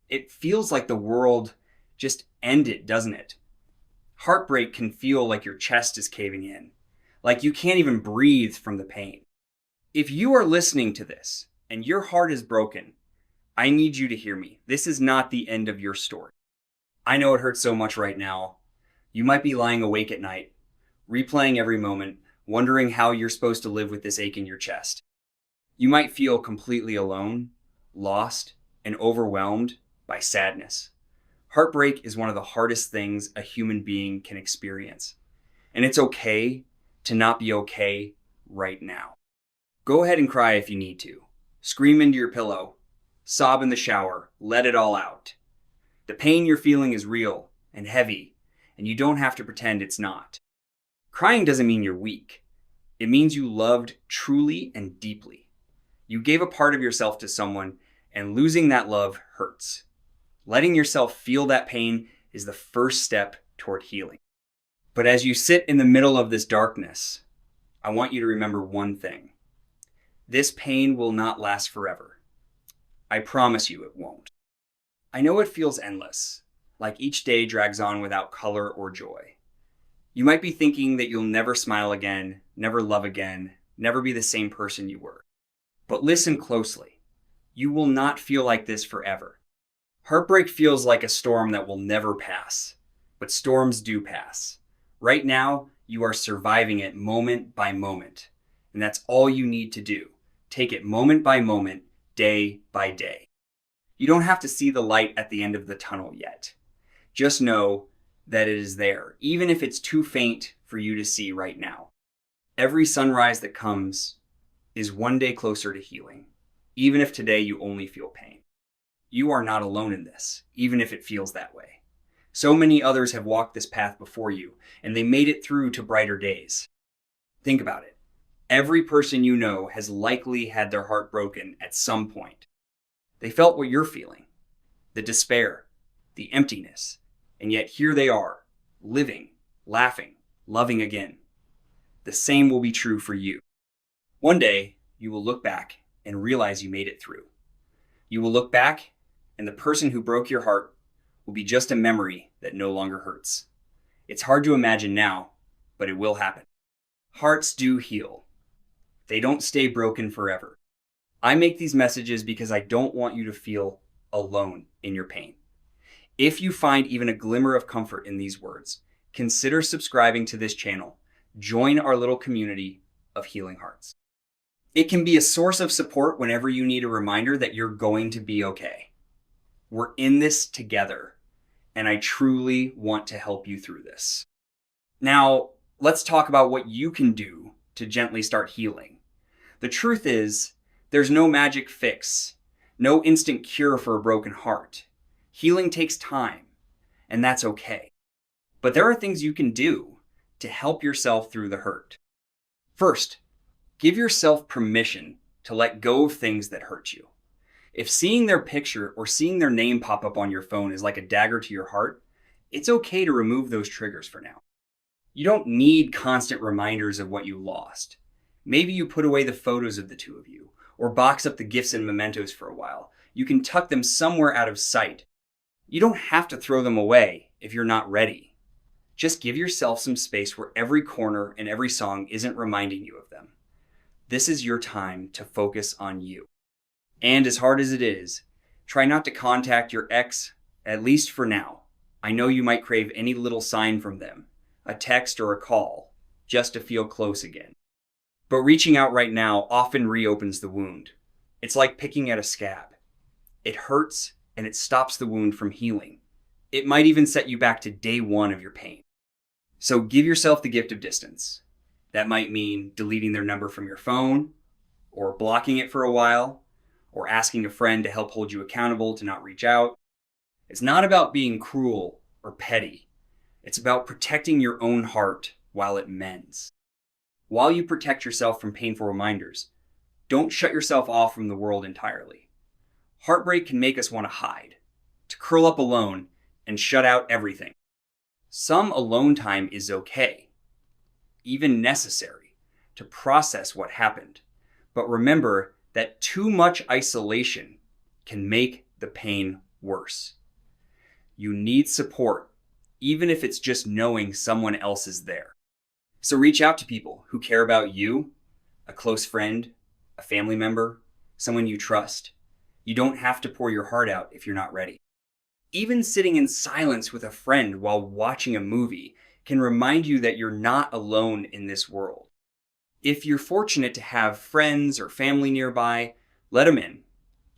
It feels like the world just ended, doesn't it? Heartbreak can feel like your chest is caving in, like you can't even breathe from the pain. If you are listening to this and your heart is broken, I need you to hear me. This is not the end of your story. I know it hurts so much right now. You might be lying awake at night, replaying every moment, wondering how you're supposed to live with this ache in your chest. You might feel completely alone, lost, and overwhelmed by sadness. Heartbreak is one of the hardest things a human being can experience. And it's okay to not be okay right now. Go ahead and cry if you need to. Scream into your pillow. Sob in the shower. Let it all out. The pain you're feeling is real and heavy, and you don't have to pretend it's not. Crying doesn't mean you're weak. It means you loved truly and deeply. You gave a part of yourself to someone, and losing that love hurts. Letting yourself feel that pain is the first step toward healing. But as you sit in the middle of this darkness, I want you to remember one thing. This pain will not last forever. I promise you it won't. I know it feels endless, like each day drags on without color or joy. You might be thinking that you'll never smile again, never love again, never be the same person you were. But listen closely. You will not feel like this forever. Heartbreak feels like a storm that will never pass, but storms do pass. Right now, you are surviving it moment by moment, and that's all you need to do. Take it moment by moment, day by day. You don't have to see the light at the end of the tunnel yet. Just know that it is there, even if it's too faint for you to see right now. Every sunrise that comes is one day closer to healing, even if today you only feel pain. You are not alone in this, even if it feels that way. So many others have walked this path before you, and they made it through to brighter days. Think about it. Every person you know has likely had their heart broken at some point. They felt what you're feeling, the despair, the emptiness, and yet here they are, living, laughing, loving again. The same will be true for you. One day, you will look back and realize you made it through. You will look back, and the person who broke your heart will be just a memory that no longer hurts. It's hard to imagine now, but it will happen. Hearts do heal. They don't stay broken forever. I make these messages because I don't want you to feel alone in your pain. If you find even a glimmer of comfort in these words, consider subscribing to this channel. Join our little community of healing hearts. It can be a source of support whenever you need a reminder that you're going to be okay. We're in this together, and I truly want to help you through this. Now, let's talk about what you can do to gently start healing. The truth is, there's no magic fix, no instant cure for a broken heart. Healing takes time, and that's okay. But there are things you can do to help yourself through the hurt. First, give yourself permission to let go of things that hurt you. If seeing their picture or seeing their name pop up on your phone is like a dagger to your heart, it's okay to remove those triggers for now. You don't need constant reminders of what you lost. Maybe you put away the photos of the two of you, or box up the gifts and mementos for a while. You can tuck them somewhere out of sight. You don't have to throw them away if you're not ready. Just give yourself some space where every corner and every song isn't reminding you of them. This is your time to focus on you. And as hard as it is, try not to contact your ex, at least for now. I know you might crave any little sign from them, a text or a call, just to feel close again. But reaching out right now often reopens the wound. It's like picking at a scab. It hurts and it stops the wound from healing. It might even set you back to day one of your pain. So give yourself the gift of distance. That might mean deleting their number from your phone, or blocking it for a while, or asking a friend to help hold you accountable to not reach out. It's not about being cruel or petty. It's about protecting your own heart while it mends. While you protect yourself from painful reminders, don't shut yourself off from the world entirely. Heartbreak can make us want to hide, to curl up alone and shut out everything. Some alone time is okay, even necessary, to process what happened. But remember that too much isolation can make the pain worse. You need support, even if it's just knowing someone else is there. So reach out to people who care about you, a close friend, a family member, someone you trust. You don't have to pour your heart out if you're not ready. Even sitting in silence with a friend while watching a movie can remind you that you're not alone in this world. If you're fortunate to have friends or family nearby, let them in.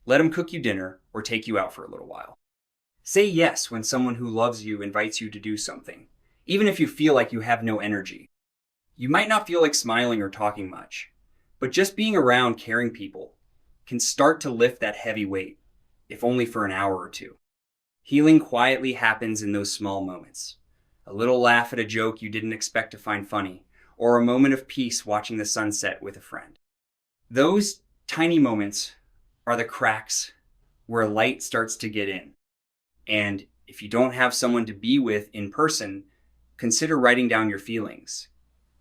Let them cook you dinner or take you out for a little while. Say yes when someone who loves you invites you to do something, even if you feel like you have no energy. You might not feel like smiling or talking much, but just being around caring people can start to lift that heavy weight, if only for an hour or two. Healing quietly happens in those small moments. A little laugh at a joke you didn't expect to find funny, or a moment of peace watching the sunset with a friend. Those tiny moments are the cracks where light starts to get in. And if you don't have someone to be with in person, consider writing down your feelings.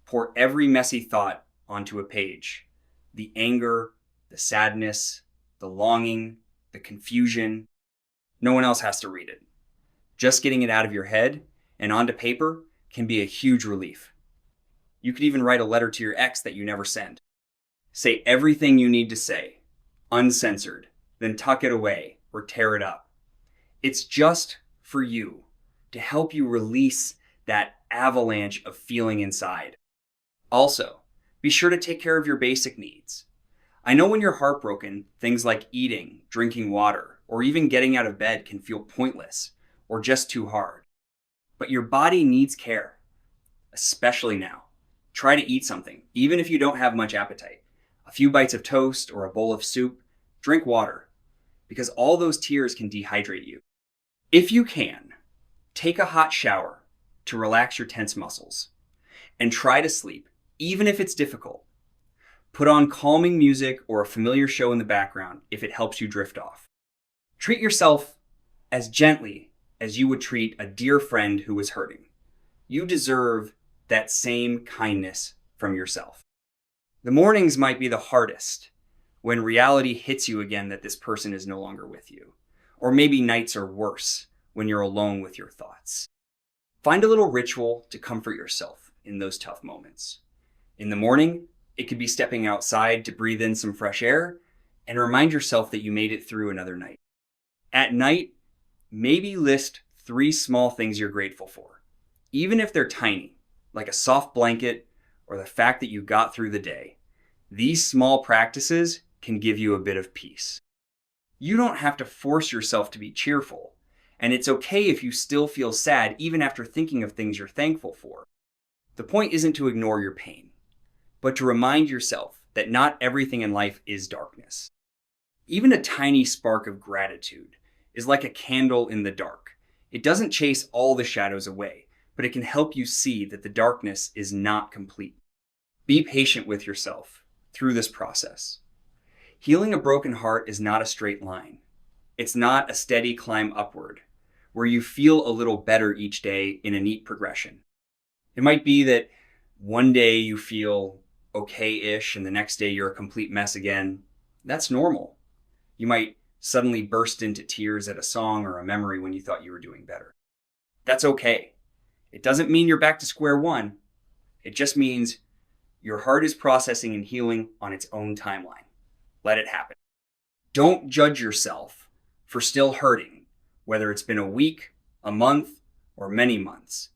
Pour every messy thought onto a page. The anger, the sadness, the longing, the confusion. No one else has to read it. Just getting it out of your head and onto paper can be a huge relief. You could even write a letter to your ex that you never send. Say everything you need to say, uncensored, then tuck it away or tear it up. It's just for you, to help you release that avalanche of feeling inside. Also, be sure to take care of your basic needs. I know when you're heartbroken, things like eating, drinking water, or even getting out of bed can feel pointless or just too hard. But your body needs care, especially now. Try to eat something, even if you don't have much appetite. A few bites of toast or a bowl of soup. Drink water, because all those tears can dehydrate you. If you can, take a hot shower to relax your tense muscles. And try to sleep, even if it's difficult. Put on calming music or a familiar show in the background if it helps you drift off. Treat yourself as gently as you would treat a dear friend who was hurting. You deserve that same kindness from yourself. The mornings might be the hardest, when reality hits you again that this person is no longer with you. Or maybe nights are worse when you're alone with your thoughts. Find a little ritual to comfort yourself in those tough moments. In the morning, it could be stepping outside to breathe in some fresh air and remind yourself that you made it through another night. At night, maybe list 3 small things you're grateful for, even if they're tiny, like a soft blanket or the fact that you got through the day. These small practices can give you a bit of peace. You don't have to force yourself to be cheerful, and it's okay if you still feel sad even after thinking of things you're thankful for. The point isn't to ignore your pain, but to remind yourself that not everything in life is darkness. Even a tiny spark of gratitude is like a candle in the dark. It doesn't chase all the shadows away, but it can help you see that the darkness is not complete. Be patient with yourself through this process. Healing a broken heart is not a straight line. It's not a steady climb upward, where you feel a little better each day in a neat progression. It might be that one day you feel okay-ish and the next day you're a complete mess again. That's normal. You might suddenly burst into tears at a song or a memory when you thought you were doing better. That's okay. It doesn't mean you're back to square one. It just means your heart is processing and healing on its own timeline. Let it happen. Don't judge yourself for still hurting, whether it's been a week, a month, or many months.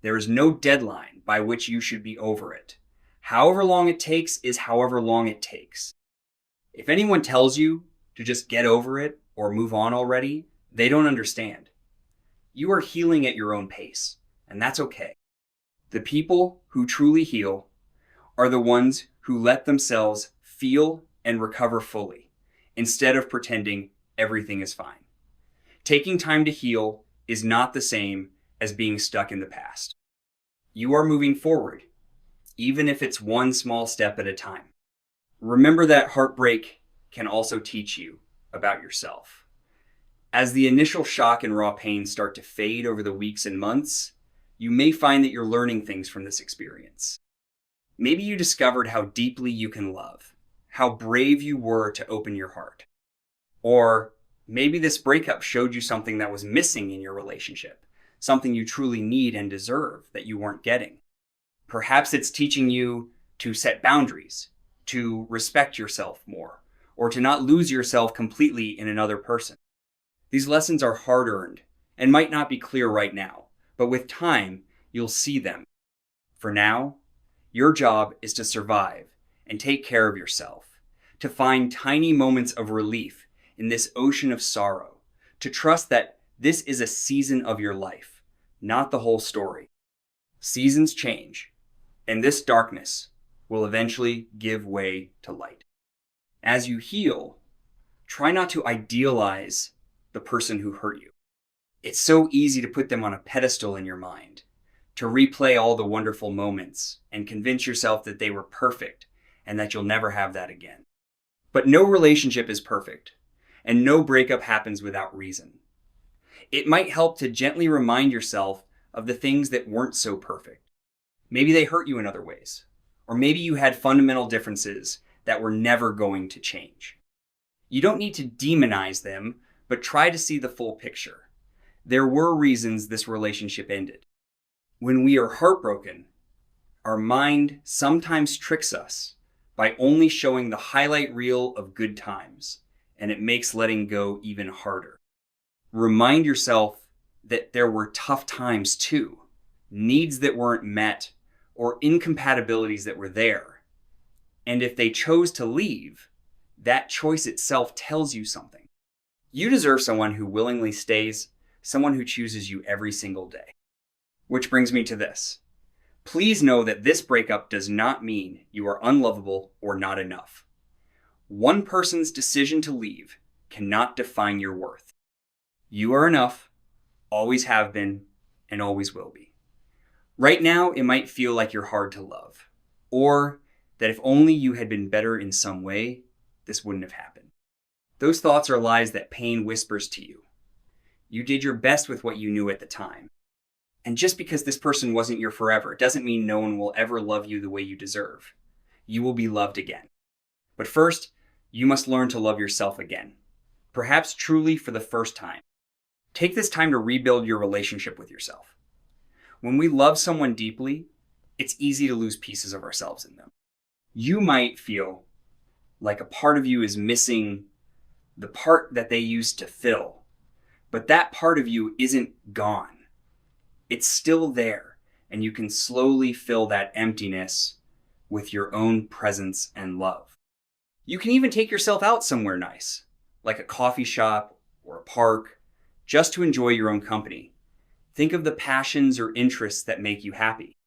There is no deadline by which you should be over it. However long it takes is however long it takes. If anyone tells you to just get over it or move on already, they don't understand. You are healing at your own pace, and that's okay. The people who truly heal are the ones who let themselves feel and recover fully, instead of pretending everything is fine. Taking time to heal is not the same as being stuck in the past. You are moving forward, even if it's one small step at a time. Remember that heartbreak can also teach you about yourself. As the initial shock and raw pain start to fade over the weeks and months, you may find that you're learning things from this experience. Maybe you discovered how deeply you can love, how brave you were to open your heart. Or Maybe this breakup showed you something that was missing in your relationship, something you truly need and deserve that you weren't getting. Perhaps it's teaching you to set boundaries, to respect yourself more, or to not lose yourself completely in another person. These lessons are hard-earned and might not be clear right now, but with time, you'll see them. For now, your job is to survive and take care of yourself, to find tiny moments of relief in this ocean of sorrow, to trust that this is a season of your life, not the whole story. Seasons change, and this darkness will eventually give way to light. As you heal, try not to idealize the person who hurt you. It's so easy to put them on a pedestal in your mind, to replay all the wonderful moments and convince yourself that they were perfect and that you'll never have that again. But no relationship is perfect, and no breakup happens without reason. It might help to gently remind yourself of the things that weren't so perfect. Maybe they hurt you in other ways, or maybe you had fundamental differences that were never going to change. You don't need to demonize them, but try to see the full picture. There were reasons this relationship ended. When we are heartbroken, our mind sometimes tricks us by only showing the highlight reel of good times, and it makes letting go even harder. Remind yourself that there were tough times too, needs that weren't met, or incompatibilities that were there. And if they chose to leave, that choice itself tells you something. You deserve someone who willingly stays, someone who chooses you every single day. Which brings me to this. Please know that this breakup does not mean you are unlovable or not enough. One person's decision to leave cannot define your worth. You are enough, always have been, and always will be. Right now, it might feel like you're hard to love, or that if only you had been better in some way, this wouldn't have happened. Those thoughts are lies that pain whispers to you. You did your best with what you knew at the time. And just because this person wasn't your forever doesn't mean no one will ever love you the way you deserve. You will be loved again. But first, you must learn to love yourself again, perhaps truly for the first time. Take this time to rebuild your relationship with yourself. When we love someone deeply, it's easy to lose pieces of ourselves in them. You might feel like a part of you is missing the part that they used to fill, but that part of you isn't gone. It's still there, and you can slowly fill that emptiness with your own presence and love. You can even take yourself out somewhere nice, like a coffee shop or a park, just to enjoy your own company. Think of the passions or interests that make you happy.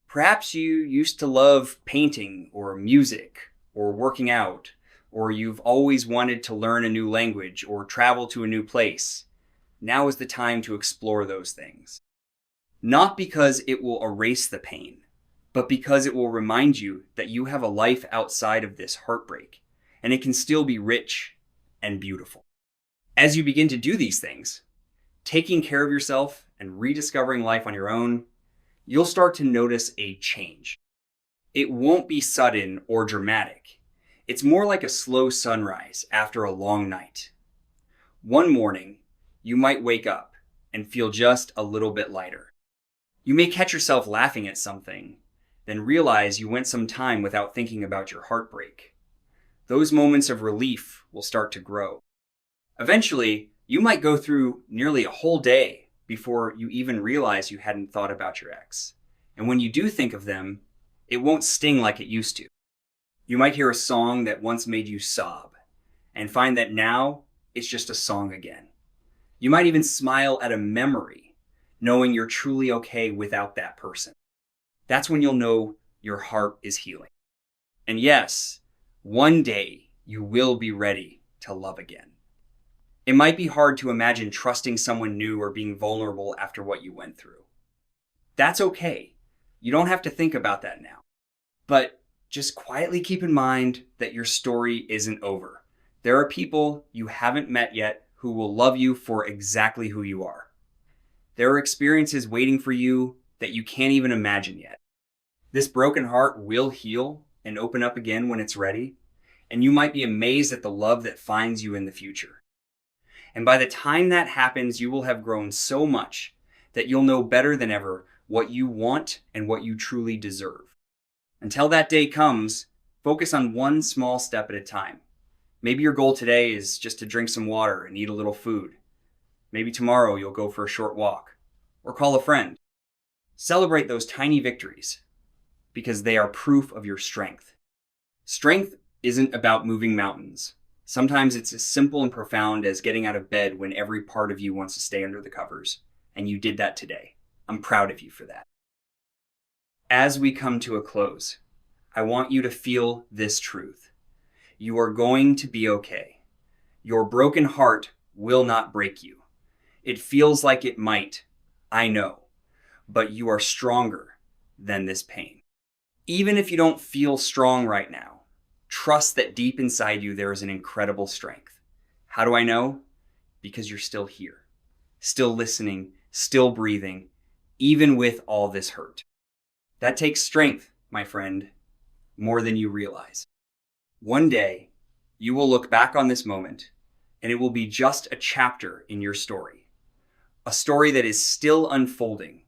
Perhaps you used to love painting or music or working out, or you've always wanted to learn a new language or travel to a new place. Now is the time to explore those things. Not because it will erase the pain, but because it will remind you that you have a life outside of this heartbreak, and it can still be rich and beautiful. As you begin to do these things, taking care of yourself and rediscovering life on your own, you'll start to notice a change. It won't be sudden or dramatic. It's more like a slow sunrise after a long night. One morning, you might wake up and feel just a little bit lighter. You may catch yourself laughing at something, then realize you went some time without thinking about your heartbreak. Those moments of relief will start to grow. Eventually, you might go through nearly a whole day before you even realize you hadn't thought about your ex. And when you do think of them, it won't sting like it used to. You might hear a song that once made you sob and find that now it's just a song again. You might even smile at a memory, knowing you're truly okay without that person. That's when you'll know your heart is healing. And yes, one day you will be ready to love again. It might be hard to imagine trusting someone new or being vulnerable after what you went through. That's okay. You don't have to think about that now. But just quietly keep in mind that your story isn't over. There are people you haven't met yet who will love you for exactly who you are. There are experiences waiting for you that you can't even imagine yet. This broken heart will heal and open up again when it's ready, and you might be amazed at the love that finds you in the future. And by the time that happens, you will have grown so much that you'll know better than ever what you want and what you truly deserve. Until that day comes, focus on one small step at a time. Maybe your goal today is just to drink some water and eat a little food. Maybe tomorrow you'll go for a short walk or call a friend. Celebrate those tiny victories because they are proof of your strength. Strength isn't about moving mountains. Sometimes it's as simple and profound as getting out of bed when every part of you wants to stay under the covers. And you did that today. I'm proud of you for that. As we come to a close, I want you to feel this truth. You are going to be okay. Your broken heart will not break you. It feels like it might, I know, but you are stronger than this pain. Even if you don't feel strong right now, trust that deep inside you there is an incredible strength. How do I know? Because you're still here, still listening, still breathing, even with all this hurt. That takes strength, my friend, more than you realize. One day, you will look back on this moment, and it will be just a chapter in your story. A story that is still unfolding,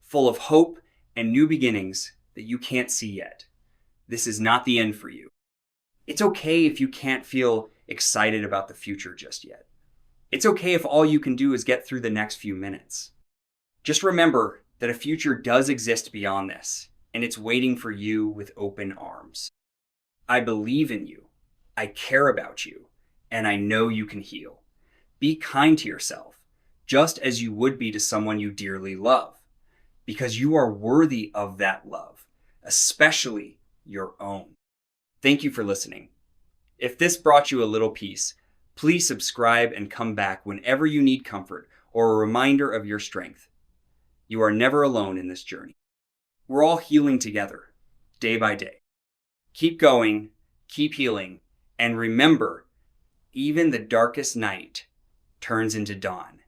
full of hope and new beginnings that you can't see yet. This is not the end for you. It's okay if you can't feel excited about the future just yet. It's okay if all you can do is get through the next few minutes. Just remember that a future does exist beyond this, and it's waiting for you with open arms. I believe in you, I care about you, and I know you can heal. Be kind to yourself, just as you would be to someone you dearly love, because you are worthy of that love, especially your own. Thank you for listening. If this brought you a little peace, please subscribe and come back whenever you need comfort or a reminder of your strength. You are never alone in this journey. We're all healing together, day by day. Keep going, keep healing, and remember, even the darkest night turns into dawn.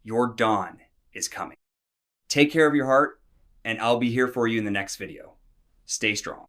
Your dawn is coming. Take care of your heart, and I'll be here for you in the next video. Stay strong.